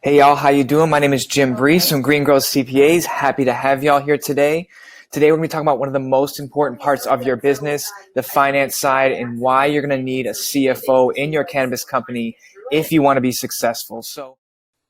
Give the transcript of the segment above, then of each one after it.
Hey y'all, how you doing? My name is Jim Brees from Green Growth CPAs. Happy to have y'all here today. Today we're going to be talking about one of the most important parts of your business, the finance side, and why you're going to need a CFO in your cannabis company if you want to be successful.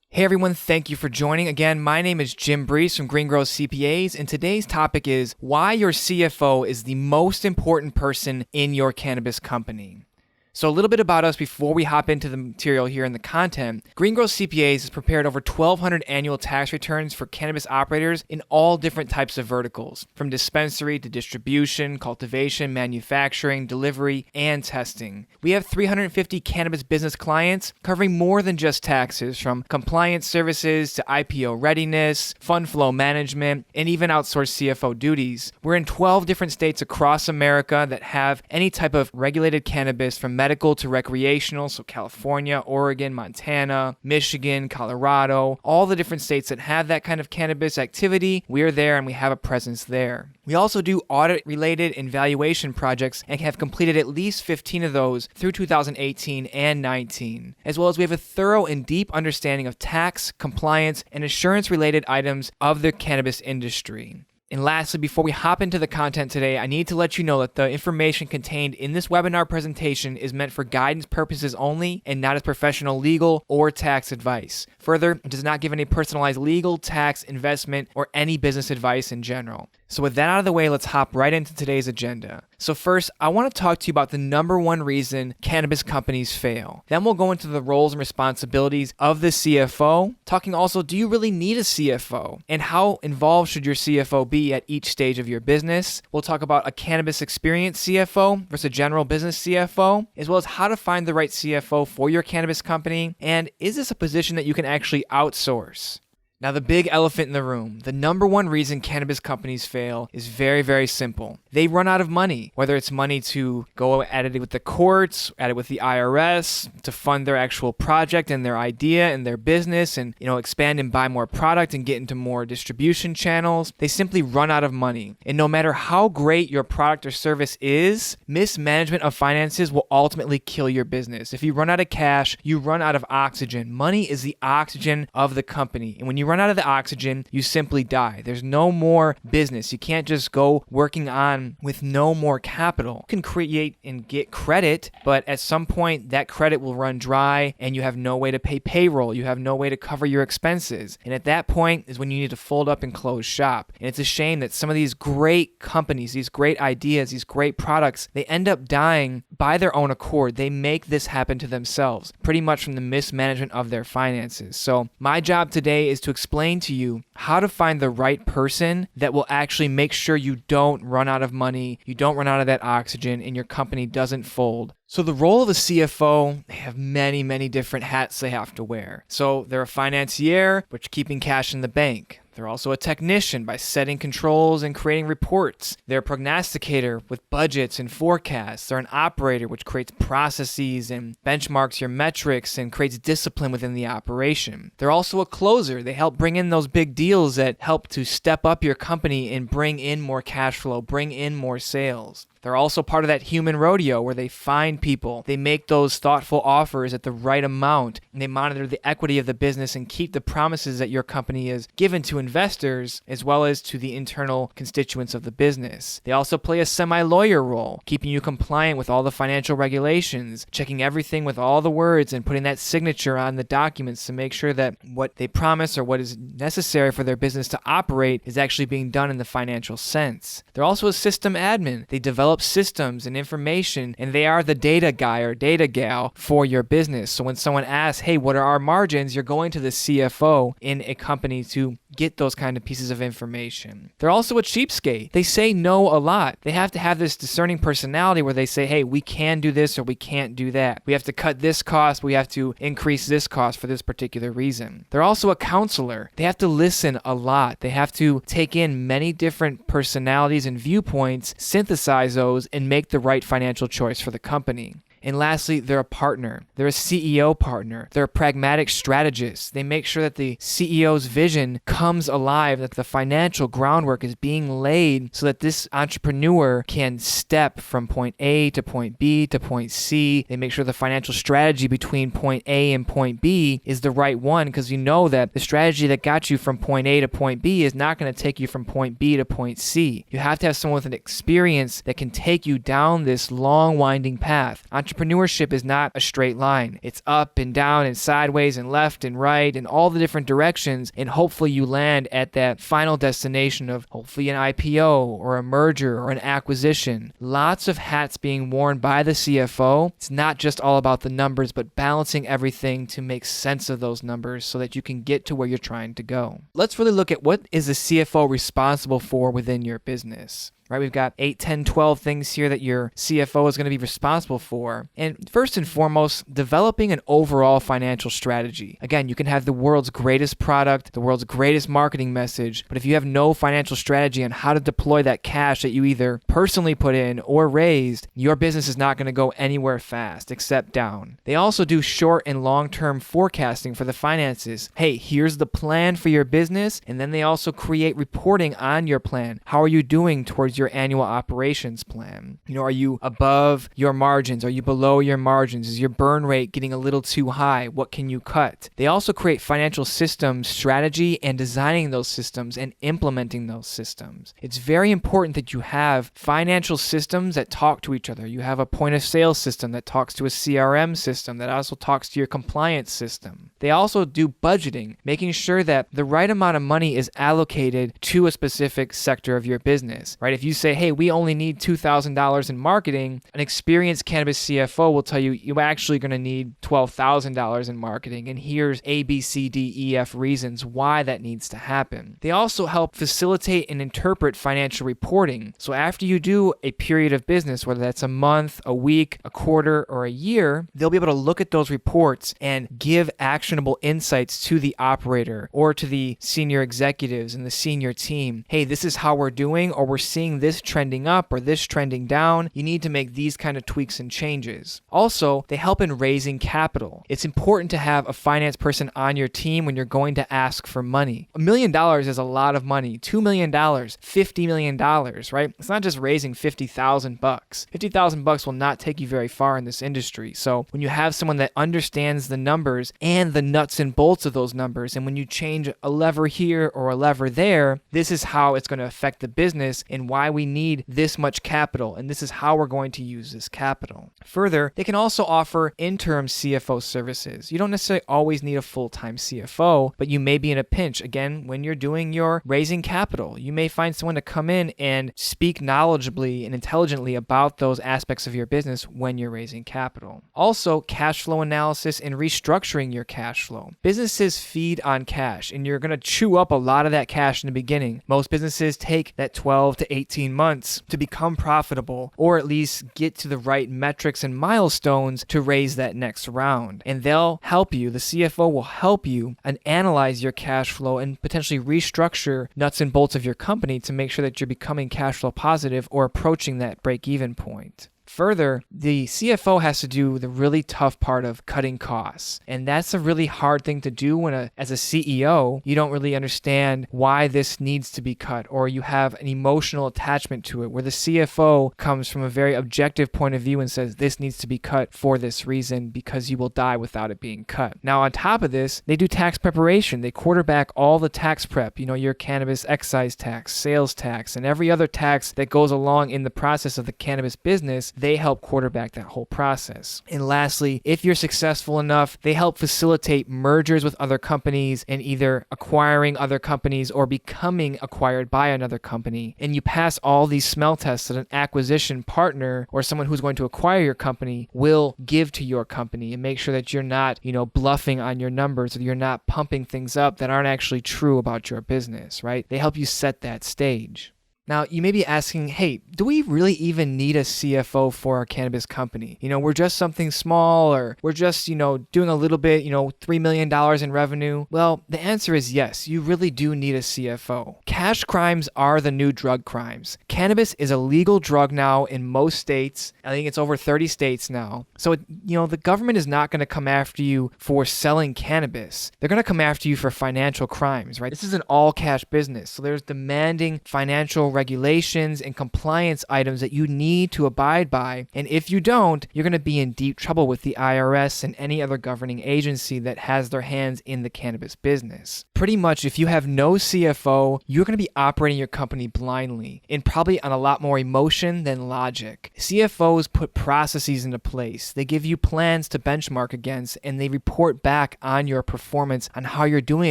Hey everyone, thank you for joining. Again, my name is Jim Brees from Green Growth CPAs, and today's topic is why your CFO is the most important person in your cannabis company. So a little bit about us before we hop into the material here in the content. Green Growth CPAs has prepared over 1,200 annual tax returns for cannabis operators in all different types of verticals, from dispensary to distribution, cultivation, manufacturing, delivery, and testing. We have 350 cannabis business clients covering more than just taxes, from compliance services to IPO readiness, fund flow management, and even outsourced CFO duties. We're in 12 different states across America that have any type of regulated cannabis, from medical to recreational, so California, Oregon, Montana, Michigan, Colorado, all the different states that have that kind of cannabis activity, we're there and we have a presence there. We also do audit-related and valuation projects and have completed at least 15 of those through 2018 and 19, as well as we have a thorough and deep understanding of tax, compliance, and assurance-related items of the cannabis industry. And lastly, before we hop into the content today, I need to let you know that the information contained in this webinar presentation is meant for guidance purposes only and not as professional legal or tax advice. Further, it does not give any personalized legal, tax, investment, or any business advice in general. So with that out of the way, let's hop right into today's agenda. So first, I want to talk to you about the number one reason cannabis companies fail. Then we'll go into the roles and responsibilities of the CFO, talking also, do you really need a CFO? And how involved should your CFO be at each stage of your business? We'll talk about a cannabis experience CFO versus a general business CFO, as well as how to find the right CFO for your cannabis company, and is this a position that you can actually outsource? Now, the big elephant in the room, the number one reason cannabis companies fail is very, very simple. They run out of money, whether it's money to go at it with the courts, at it with the IRS, to fund their actual project and their idea and their business and, expand and buy more product and get into more distribution channels. They simply run out of money. And no matter how great your product or service is, mismanagement of finances will ultimately kill your business. If you run out of cash, you run out of oxygen. Money is the oxygen of the company. And when you run out of the oxygen, you simply die. There's no more business. You can't just go working on with no more capital. You can create and get credit, but at some point that credit will run dry and you have no way to pay payroll. You have no way to cover your expenses. And at that point is when you need to fold up and close shop. And it's a shame that some of these great companies, these great ideas, these great products, they end up dying by their own accord. They make this happen to themselves, pretty much from the mismanagement of their finances. So my job today is to explain to you how to find the right person that will actually make sure you don't run out of money, you don't run out of that oxygen, and your company doesn't fold. So the role of a CFO, they have many, many different hats they have to wear. So they're a financier, which keeping cash in the bank. They're also a technician by setting controls and creating reports. They're a prognosticator with budgets and forecasts. They're an operator, which creates processes and benchmarks your metrics and creates discipline within the operation. They're also a closer. They help bring in those big deals that help to step up your company and bring in more cash flow, bring in more sales. They're also part of that human rodeo where they find people, they make those thoughtful offers at the right amount, and they monitor the equity of the business and keep the promises that your company has given to investors as well as to the internal constituents of the business. They also play a semi-lawyer role, keeping you compliant with all the financial regulations, checking everything with all the words and putting that signature on the documents to make sure that what they promise or what is necessary for their business to operate is actually being done in the financial sense. They're also a system admin. They develop systems and information, and they are the data guy or data gal for your business. So when someone asks, hey, what are our margins? You're going to the CFO in a company to get those kind of pieces of information. They're also a cheapskate. They say no a lot. They have to have this discerning personality where they say, hey, we can do this or we can't do that. We have to cut this cost. We have to increase this cost for this particular reason. They're also a counselor. They have to listen a lot. They have to take in many different personalities and viewpoints, synthesize those, and make the right financial choice for the company. And lastly, they're a partner. They're a CEO partner. They're a pragmatic strategist. They make sure that the CEO's vision comes alive, that the financial groundwork is being laid so that this entrepreneur can step from point A to point B to point C. They make sure the financial strategy between point A and point B is the right one, because you know that the strategy that got you from point A to point B is not going to take you from point B to point C. You have to have someone with an experience that can take you down this long winding path. Entrepreneurship is not a straight line. It's up and down and sideways and left and right and all the different directions, and hopefully you land at that final destination of hopefully an IPO or a merger or an acquisition. Lots of hats being worn by the CFO. It's not just all about the numbers, but balancing everything to make sense of those numbers so that you can get to where you're trying to go. Let's really look at what is a CFO responsible for within your business. Right, we've got 8, 10, 12 things here that your CFO is going to be responsible for. And first and foremost, developing an overall financial strategy. Again, you can have the world's greatest product, the world's greatest marketing message, but if you have no financial strategy on how to deploy that cash that you either personally put in or raised, your business is not going to go anywhere fast except down. They also do short and long-term forecasting for the finances. Hey, here's the plan for your business, and then they also create reporting on your plan. How are you doing towards your annual operations plan? Are you above your margins? Are you below your margins? Is your burn rate getting a little too high? What can you cut? They also create financial systems strategy and designing those systems and implementing those systems. It's very important that you have financial systems that talk to each other. You have a point of sale system that talks to a CRM system that also talks to your compliance system. They also do budgeting, making sure that the right amount of money is allocated to a specific sector of your business, right? If you say, hey, we only need $2,000 in marketing, an experienced cannabis CFO will tell you, you're actually going to need $12,000 in marketing, and here's A, B, C, D, E, F reasons why that needs to happen. They also help facilitate and interpret financial reporting. So after you do a period of business, whether that's a month, a week, a quarter, or a year, they'll be able to look at those reports and give actionable insights to the operator or to the senior executives and the senior team. Hey, this is how we're doing, or we're seeing this trending up or this trending down. You need to make these kind of tweaks and changes. Also, they help in raising capital. It's important to have a finance person on your team when you're going to ask for money. $1 million is a lot of money. $2 million, $50 million, right? It's not just raising $50,000. $50,000 will not take you very far in this industry. So when you have someone that understands the numbers and the nuts and bolts of those numbers, and when you change a lever here or a lever there, this is how it's going to affect the business and why we need this much capital, and this is how we're going to use this capital. Further, they can also offer interim CFO services. You don't necessarily always need a full-time CFO, but you may be in a pinch. Again, when you're doing your raising capital, you may find someone to come in and speak knowledgeably and intelligently about those aspects of your business when you're raising capital. Also, cash flow analysis and restructuring your cash flow. Businesses feed on cash, and you're going to chew up a lot of that cash in the beginning. Most businesses take that 12 to 18 months to become profitable, or at least get to the right metrics and milestones to raise that next round. And they'll help you, the CFO will help you and analyze your cash flow and potentially restructure nuts and bolts of your company to make sure that you're becoming cash flow positive or approaching that break-even point. Further, the CFO has to do the really tough part of cutting costs. And that's a really hard thing to do when as a CEO, you don't really understand why this needs to be cut, or you have an emotional attachment to it, where the CFO comes from a very objective point of view and says this needs to be cut for this reason because you will die without it being cut. Now, on top of this, they do tax preparation. They quarterback all the tax prep, your cannabis excise tax, sales tax, and every other tax that goes along in the process of the cannabis business. They help quarterback that whole process. And lastly, if you're successful enough, they help facilitate mergers with other companies and either acquiring other companies or becoming acquired by another company. And you pass all these smell tests that an acquisition partner or someone who's going to acquire your company will give to your company, and make sure that you're not, bluffing on your numbers, or you're not pumping things up that aren't actually true about your business, right? They help you set that stage. Now, you may be asking, hey, do we really even need a CFO for our cannabis company? We're just something small, or we're just, doing a little bit, $3 million in revenue. Well, the answer is yes, you really do need a CFO. Cash crimes are the new drug crimes. Cannabis is a legal drug now in most states. I think it's over 30 states now. So, the government is not going to come after you for selling cannabis. They're going to come after you for financial crimes, right? This is an all cash business. So there's demanding financial regulations and compliance items that you need to abide by. And if you don't, you're going to be in deep trouble with the IRS and any other governing agency that has their hands in the cannabis business. Pretty much, if you have no CFO, you're going to be operating your company blindly and probably on a lot more emotion than logic. CFOs put processes into place. They give you plans to benchmark against, and they report back on your performance on how you're doing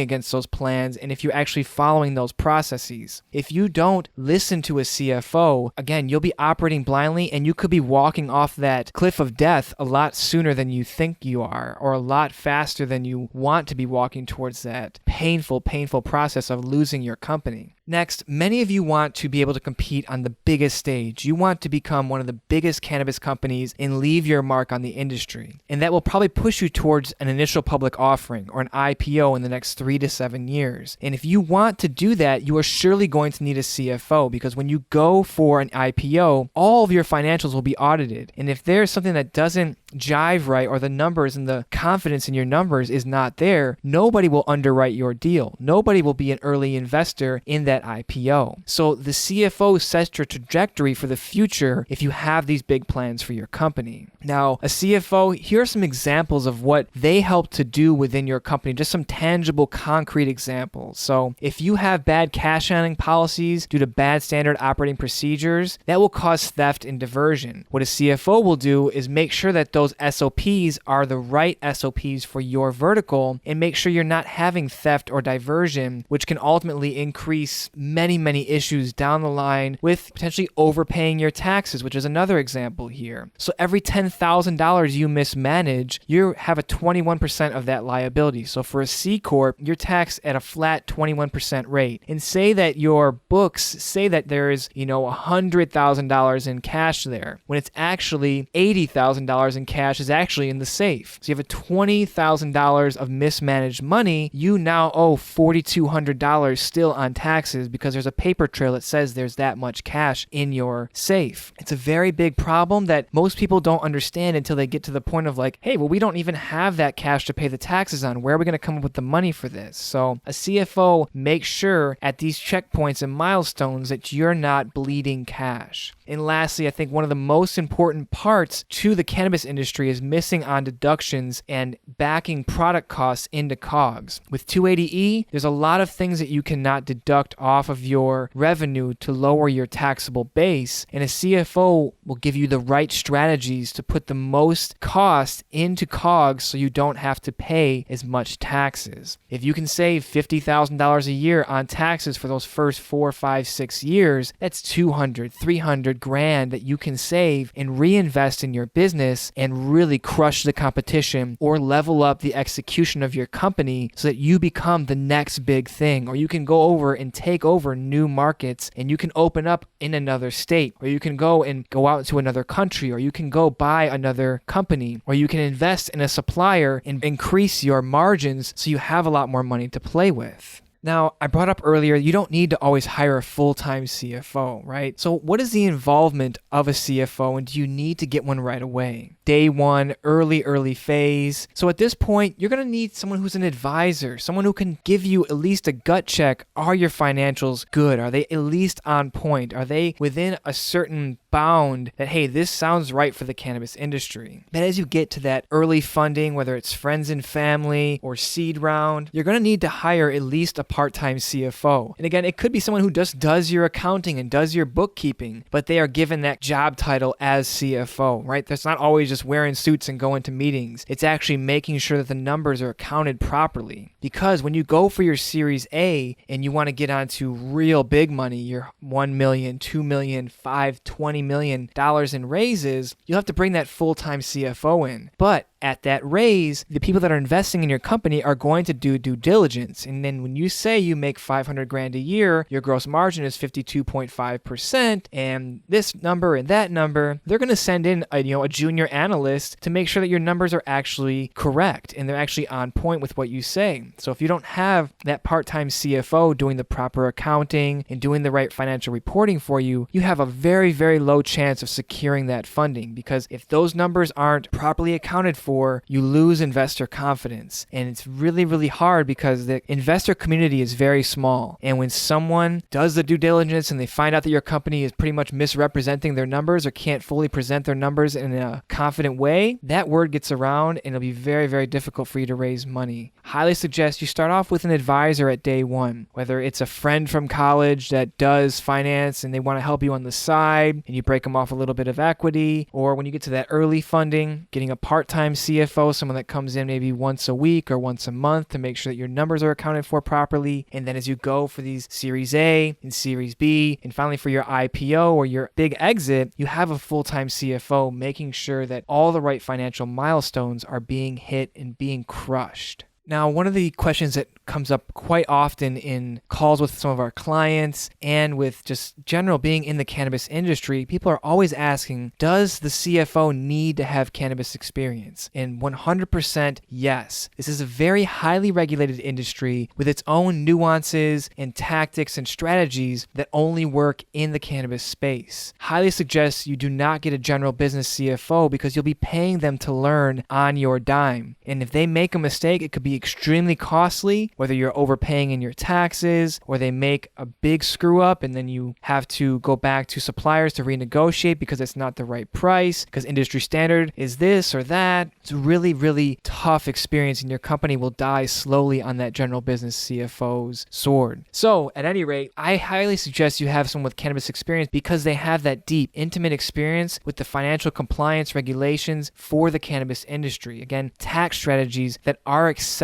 against those plans and if you're actually following those processes. If you don't listen to a CFO, again, you'll be operating blindly, and you could be walking off that cliff of death a lot sooner than you think you are, or a lot faster than you want to be walking towards that painful process of losing your company. Next, many of you want to be able to compete on the biggest stage. You want to become one of the biggest cannabis companies and leave your mark on the industry. And that will probably push you towards an initial public offering or an IPO in the next 3 to 7 years. And if you want to do that, you are surely going to need a CFO, because when you go for an IPO, all of your financials will be audited. And if there's something that doesn't jive right, or the numbers and the confidence in your numbers is not there, nobody will underwrite your deal. Nobody will be an early investor in that IPO. So the CFO sets your trajectory for the future if you have these big plans for your company. Now, a CFO, here are some examples of what they help to do within your company, just some tangible, concrete examples. So if you have bad cash handling policies due to bad standard operating procedures, that will cause theft and diversion. What a CFO will do is make sure that those SOPs are the right SOPs for your vertical, and make sure you're not having theft or diversion, which can ultimately increase many issues down the line with potentially overpaying your taxes, which is another example here. So every $10,000 you mismanage, you have a 21% of that liability. So for a C Corp, you're taxed at a flat 21% rate. And say that your books say that there is, $100,000 in cash there, when it's actually $80,000 in cash is actually in the safe. So you have a $20,000 of mismanaged money. You now owe $4,200 still on taxes, because there's a paper trail that says there's that much cash in your safe. It's a very big problem that most people don't understand until they get to the point of like, hey, well, we don't even have that cash to pay the taxes on. Where are we going to come up with the money for this? So a CFO makes sure at these checkpoints and milestones that you're not bleeding cash. And lastly, I think one of the most important parts to the cannabis industry is missing on deductions and backing product costs into COGS. With 280E, there's a lot of things that you cannot deduct off of your revenue to lower your taxable base, and a CFO will give you the right strategies to put the most cost into COGS so you don't have to pay as much taxes. If you can save $50,000 a year on taxes for those first 4, 5, 6 years, that's $200,000, $300,000 that you can save and reinvest in your business and really crush the competition or level up the execution of your company so that you become the next big thing, or you can go over and take over new markets, and you can open up in another state, or you can go out into another country, or you can go buy another company, or you can invest in a supplier and increase your margins so you have a lot more money to play with. Now, I brought up earlier, you don't need to always hire a full-time CFO, right? So what is the involvement of a CFO, and do you need to get one right away? Day one, early phase. So at this point, you're going to need someone who's an advisor, someone who can give you at least a gut check. Are your financials good? Are they at least on point? Are they within a certain bound that, hey, this sounds right for the cannabis industry? But as you get to that early funding, whether it's friends and family or seed round, you're going to need to hire at least a part-time CFO. And again, it could be someone who just does your accounting and does your bookkeeping, but they are given that job title as CFO, right? That's not always just wearing suits and going to meetings. It's actually making sure that the numbers are accounted properly. Because when you go for your Series A and you want to get onto real big money, your $1 million, $2 million, $5, $20 million in raises, you'll have to bring that full-time CFO in. But at that raise, the people that are investing in your company are going to do due diligence. And then when you say you make 500 grand a year, your gross margin is 52.5%, and this number and that number, they're going to send in a junior analyst to make sure that your numbers are actually correct and they're actually on point with what you say. So if you don't have that part-time CFO doing the proper accounting and doing the right financial reporting for you, you have a very, very low chance of securing that funding, because if those numbers aren't properly accounted for, you lose investor confidence. And it's really, really hard because the investor community is very small. And when someone does the due diligence and they find out that your company is pretty much misrepresenting their numbers or can't fully present their numbers in a confident way, that word gets around and it'll be very, very difficult for you to raise money. Highly suggest you start off with an advisor at day one, whether it's a friend from college that does finance and they want to help you on the side and you break them off a little bit of equity, or when you get to that early funding, getting a part-time CFO, someone that comes in maybe once a week or once a month to make sure that your numbers are accounted for properly. And then as you go for these Series A and Series B, and finally for your IPO or your big exit, you have a full-time CFO making sure that all the right financial milestones are being hit and being crushed. Now, one of the questions that comes up quite often in calls with some of our clients and with just general being in the cannabis industry, people are always asking, does the CFO need to have cannabis experience? And 100% yes. This is a very highly regulated industry with its own nuances and tactics and strategies that only work in the cannabis space. Highly suggest you do not get a general business CFO because you'll be paying them to learn on your dime. And if they make a mistake, it could be extremely costly, whether you're overpaying in your taxes or they make a big screw up and then you have to go back to suppliers to renegotiate because it's not the right price, because industry standard is this or that. It's a really, really tough experience and your company will die slowly on that general business CFO's sword. So at any rate, I highly suggest you have someone with cannabis experience because they have that deep, intimate experience with the financial compliance regulations for the cannabis industry. Again, tax strategies that are acceptable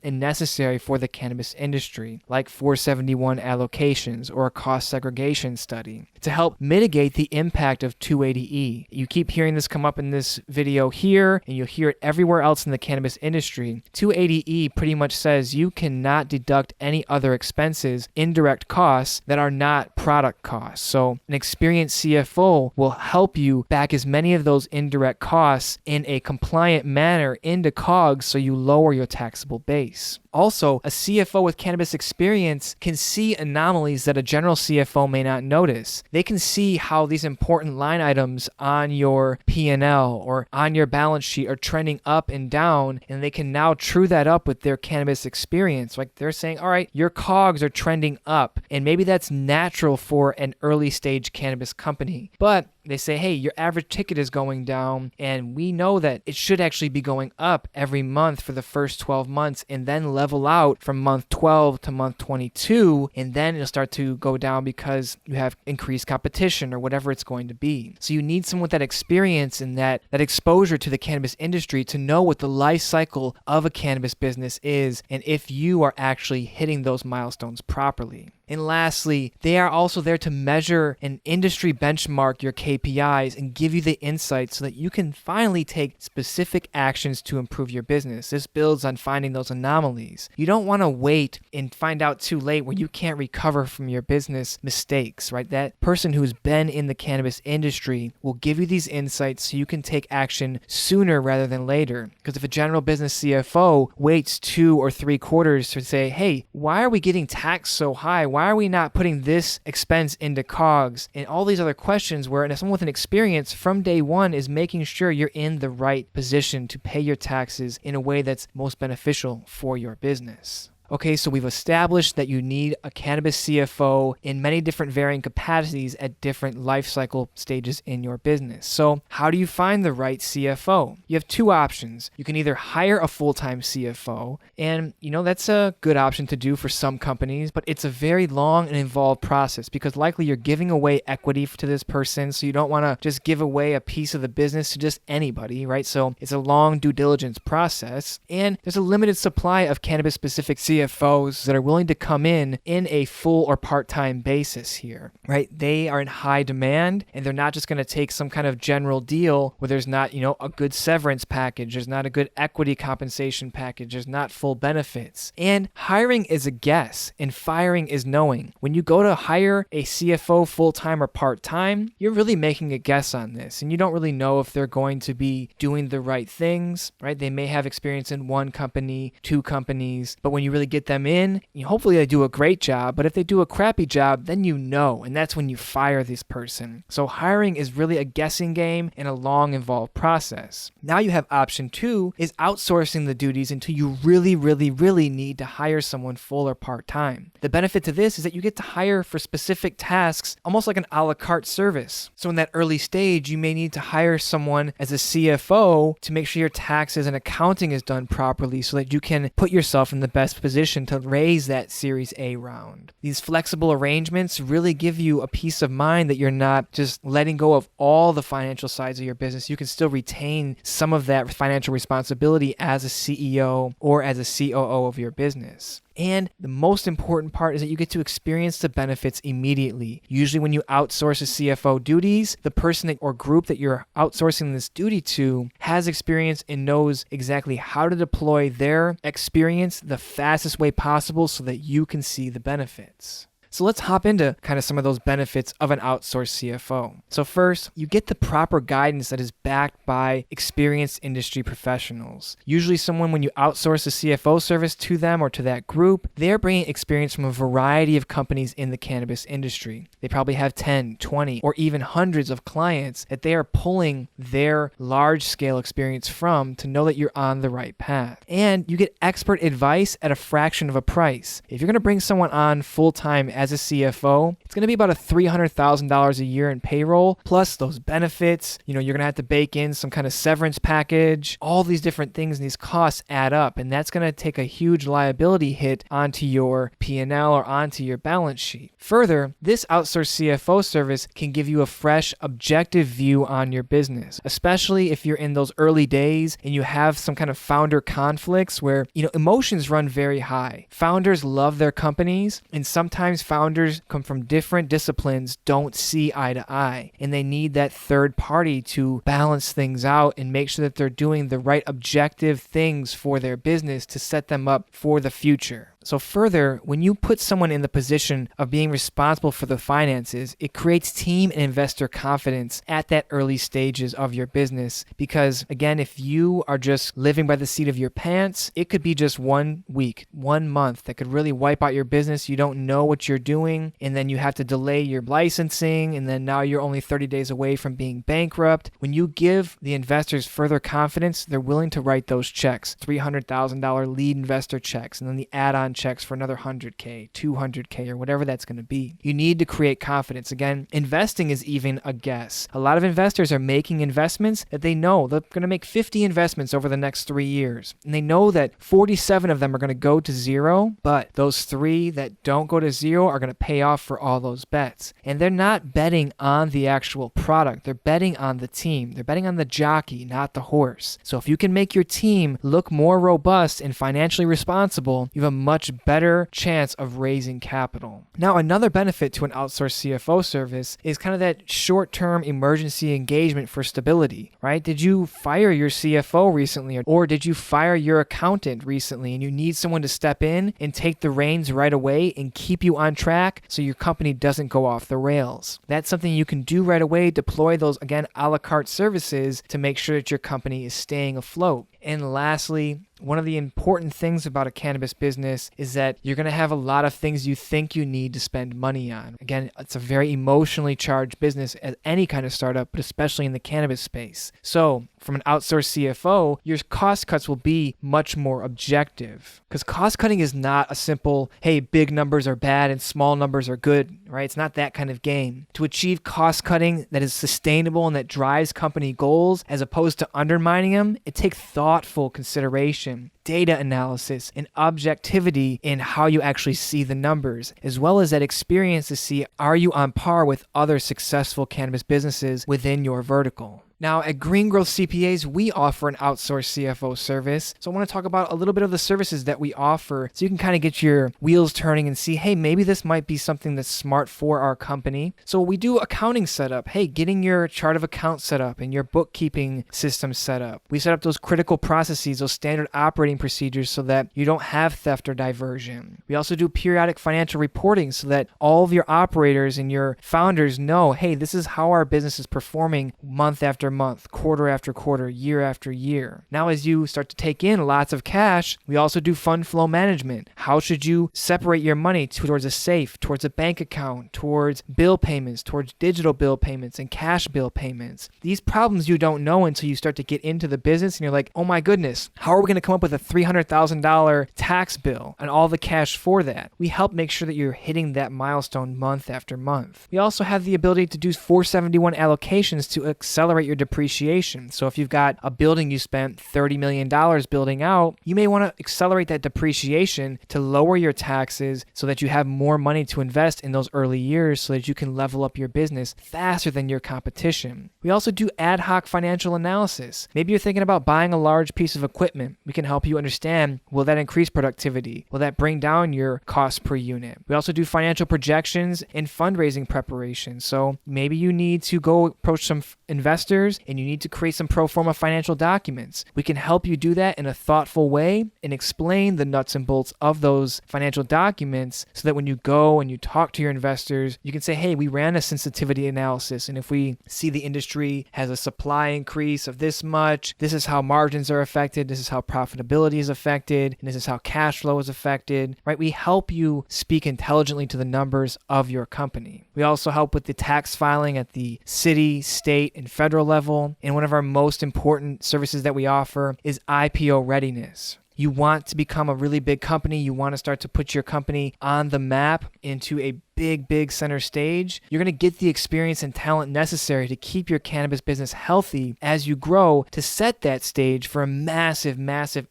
and necessary for the cannabis industry, like 471 allocations or a cost segregation study, to help mitigate the impact of 280E. You keep hearing this come up in this video here, and you'll hear it everywhere else in the cannabis industry. 280E pretty much says you cannot deduct any other expenses, indirect costs, that are not product costs. So an experienced CFO will help you back as many of those indirect costs in a compliant manner into COGS so you lower your taxable base. Also, a CFO with cannabis experience can see anomalies that a general CFO may not notice. They can see how these important line items on your P&L or on your balance sheet are trending up and down, and they can now true that up with their cannabis experience. Like they're saying, all right, your COGS are trending up, and maybe that's natural for an early stage cannabis company. But they say, hey, your average ticket is going down, and we know that it should actually be going up every month for the first 12 months and then level out from month 12 to month 22, and then it'll start to go down because you have increased competition or whatever it's going to be. So you need someone with that experience and that exposure to the cannabis industry to know what the life cycle of a cannabis business is and if you are actually hitting those milestones properly. And lastly, they are also there to measure and industry benchmark your KPIs and give you the insights so that you can finally take specific actions to improve your business. This builds on finding those anomalies. You don't want to wait and find out too late where you can't recover from your business mistakes, right? That person who's been in the cannabis industry will give you these insights so you can take action sooner rather than later. Because if a general business CFO waits 2 or 3 quarters to say, hey, why are we getting taxed so high? Why are we not putting this expense into COGS? And all these other questions where someone with an experience from day one is making sure you're in the right position to pay your taxes in a way that's most beneficial for your business. Okay, so we've established that you need a cannabis CFO in many different varying capacities at different life cycle stages in your business. So how do you find the right CFO? You have 2 options. You can either hire a full-time CFO, and that's a good option to do for some companies, but it's a very long and involved process because likely you're giving away equity to this person, so you don't want to just give away a piece of the business to just anybody, right? So it's a long due diligence process, and there's a limited supply of cannabis-specific CFOs CFOs that are willing to come in a full or part-time basis here, right? They are in high demand, and they're not just going to take some kind of general deal where there's not, a good severance package, there's not a good equity compensation package, there's not full benefits. And hiring is a guess, and firing is knowing. When you go to hire a CFO full-time or part-time, you're really making a guess on this, and you don't really know if they're going to be doing the right things, right? They may have experience in one company, two companies, but when you really get them in, hopefully they do a great job, but if they do a crappy job, then and that's when you fire this person. So hiring is really a guessing game and a long involved process. Now you have option 2 is outsourcing the duties until you really, really, really need to hire someone full or part-time. The benefit to this is that you get to hire for specific tasks, almost like an a la carte service. So in that early stage, you may need to hire someone as a CFO to make sure your taxes and accounting is done properly so that you can put yourself in the best position to raise that Series A round. These flexible arrangements really give you a peace of mind that you're not just letting go of all the financial sides of your business. You can still retain some of that financial responsibility as a CEO or as a COO of your business. And the most important part is that you get to experience the benefits immediately. Usually when you outsource a CFO duties, the person or group that you're outsourcing this duty to has experience and knows exactly how to deploy their experience the fastest way possible so that you can see the benefits. So let's hop into kind of some of those benefits of an outsourced CFO. So first, you get the proper guidance that is backed by experienced industry professionals. Usually someone, when you outsource a CFO service to them or to that group, they're bringing experience from a variety of companies in the cannabis industry. They probably have 10, 20, or even hundreds of clients that they are pulling their large-scale experience from to know that you're on the right path. And you get expert advice at a fraction of a price. If you're going to bring someone on full-time as a CFO, it's going to be about $300,000 a year in payroll, plus those benefits. You're going to have to bake in some kind of severance package. All these different things and these costs add up, and that's going to take a huge liability hit onto your P&L or onto your balance sheet. Further, this outsourced CFO service can give you a fresh, objective view on your business, especially if you're in those early days and you have some kind of founder conflicts where, emotions run very high. Founders love their companies, and sometimes founders come from different disciplines, don't see eye to eye, and they need that third party to balance things out and make sure that they're doing the right objective things for their business to set them up for the future. So further, when you put someone in the position of being responsible for the finances, it creates team and investor confidence at that early stages of your business. Because again, if you are just living by the seat of your pants, it could be just 1 week, 1 month that could really wipe out your business. You don't know what you're doing, and then you have to delay your licensing, and then now you're only 30 days away from being bankrupt. When you give the investors further confidence, they're willing to write those checks, $300,000 lead investor checks, and then the add-on checks for another $100K, $200K, or whatever that's going to be. You need to create confidence. Again, investing is even a guess. A lot of investors are making investments that they know they're going to make 50 investments over the next 3 years. And they know that 47 of them are going to go to zero, but those 3 that don't go to zero are going to pay off for all those bets. And they're not betting on the actual product. They're betting on the team. They're betting on the jockey, not the horse. So if you can make your team look more robust and financially responsible, you have a much better chance of raising capital. Now, another benefit to an outsourced CFO service is kind of that short-term emergency engagement for stability, right? Did you fire your CFO recently, or did you fire your accountant recently and you need someone to step in and take the reins right away and keep you on track so your company doesn't go off the rails? That's something you can do right away. Deploy those, again, a la carte services to make sure that your company is staying afloat. And lastly, one of the important things about a cannabis business is that you're going to have a lot of things you think you need to spend money on. Again, it's a very emotionally charged business as any kind of startup, but especially in the cannabis space. So from an outsourced CFO, your cost cuts will be much more objective, because cost cutting is not a simple, hey, big numbers are bad and small numbers are good, right? It's not that kind of game. To achieve cost cutting that is sustainable and that drives company goals as opposed to undermining them, it takes thoughtful consideration, data analysis, and objectivity in how you actually see the numbers, as well as that experience to see, are you on par with other successful cannabis businesses within your vertical? Now, at Green Growth CPAs, we offer an outsourced CFO service. So I want to talk about a little bit of the services that we offer so you can kind of get your wheels turning and see, hey, maybe this might be something that's smart for our company. So we do accounting setup. Hey, getting your chart of accounts set up and your bookkeeping system set up. We set up those critical processes, those standard operating procedures so that you don't have theft or diversion. We also do periodic financial reporting so that all of your operators and your founders know, hey, this is how our business is performing month after month, quarter after quarter, year after year. Now, as you start to take in lots of cash, we also do fund flow management. How should you separate your money towards a safe, towards a bank account, towards bill payments, towards digital bill payments and cash bill payments? These problems you don't know until you start to get into the business and you're like, oh my goodness, how are we going to come up with a $300,000 tax bill and all the cash for that? We help make sure that you're hitting that milestone month after month. We also have the ability to do 471 allocations to accelerate your depreciation. So if you've got a building you spent $30 million building out, you may want to accelerate that depreciation to lower your taxes so that you have more money to invest in those early years so that you can level up your business faster than your competition. We also do ad hoc financial analysis. Maybe you're thinking about buying a large piece of equipment. We can help you understand, will that increase productivity? Will that bring down your cost per unit? We also do financial projections and fundraising preparation. So maybe you need to go approach some investors and you need to create some pro forma financial documents. We can help you do that in a thoughtful way and explain the nuts and bolts of those financial documents so that when you go and you talk to your investors, you can say, hey, we ran a sensitivity analysis, and if we see the industry has a supply increase of this much, this is how margins are affected, this is how profitability is affected, and this is how cash flow is affected, right? We help you speak intelligently to the numbers of your company. We also help with the tax filing at the city, state, and federal level. And one of our most important services that we offer is IPO readiness. You want to become a really big company. You want to start to put your company on the map into a big center stage. You're going to get the experience and talent necessary to keep your cannabis business healthy as you grow to set that stage for a massive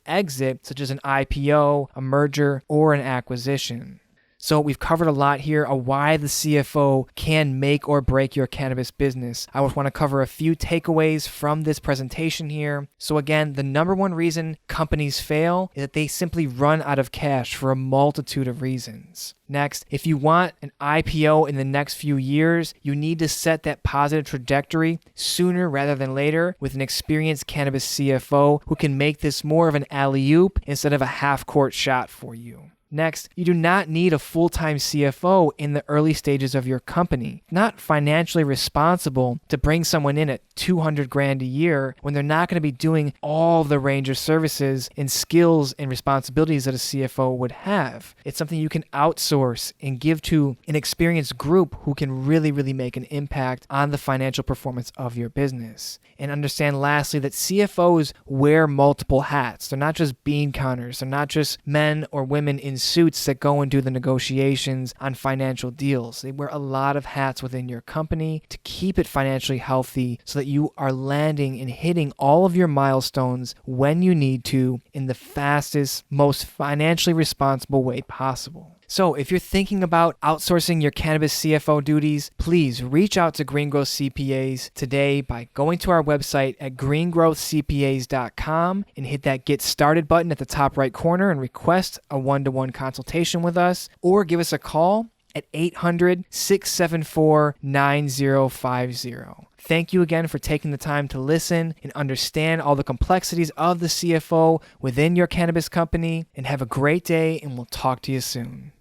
exit, such as an IPO, a merger, or an acquisition. So we've covered a lot here of why the CFO can make or break your cannabis business. I want to cover a few takeaways from this presentation here. So again, the number one reason companies fail is that they simply run out of cash for a multitude of reasons. Next, if you want an IPO in the next few years, you need to set that positive trajectory sooner rather than later with an experienced cannabis CFO who can make this more of an alley-oop instead of a half-court shot for you. Next, you do not need a full-time CFO in the early stages of your company. Not financially responsible to bring someone in at $200,000 a year when they're not going to be doing all the range of services and skills and responsibilities that a CFO would have. It's something you can outsource and give to an experienced group who can really make an impact on the financial performance of your business. And understand lastly that CFOs wear multiple hats. They're not just bean counters. They're not just men or women in suits that go and do the negotiations on financial deals. They wear a lot of hats within your company to keep it financially healthy so that you are landing and hitting all of your milestones when you need to in the fastest, most financially responsible way possible. So if you're thinking about outsourcing your cannabis CFO duties, please reach out to Green Growth CPAs today by going to our website at greengrowthcpas.com and hit that Get Started button at the top right corner and request a one-to-one consultation with us, or give us a call at 800-674-9050. Thank you again for taking the time to listen and understand all the complexities of the CFO within your cannabis company, and have a great day, and we'll talk to you soon.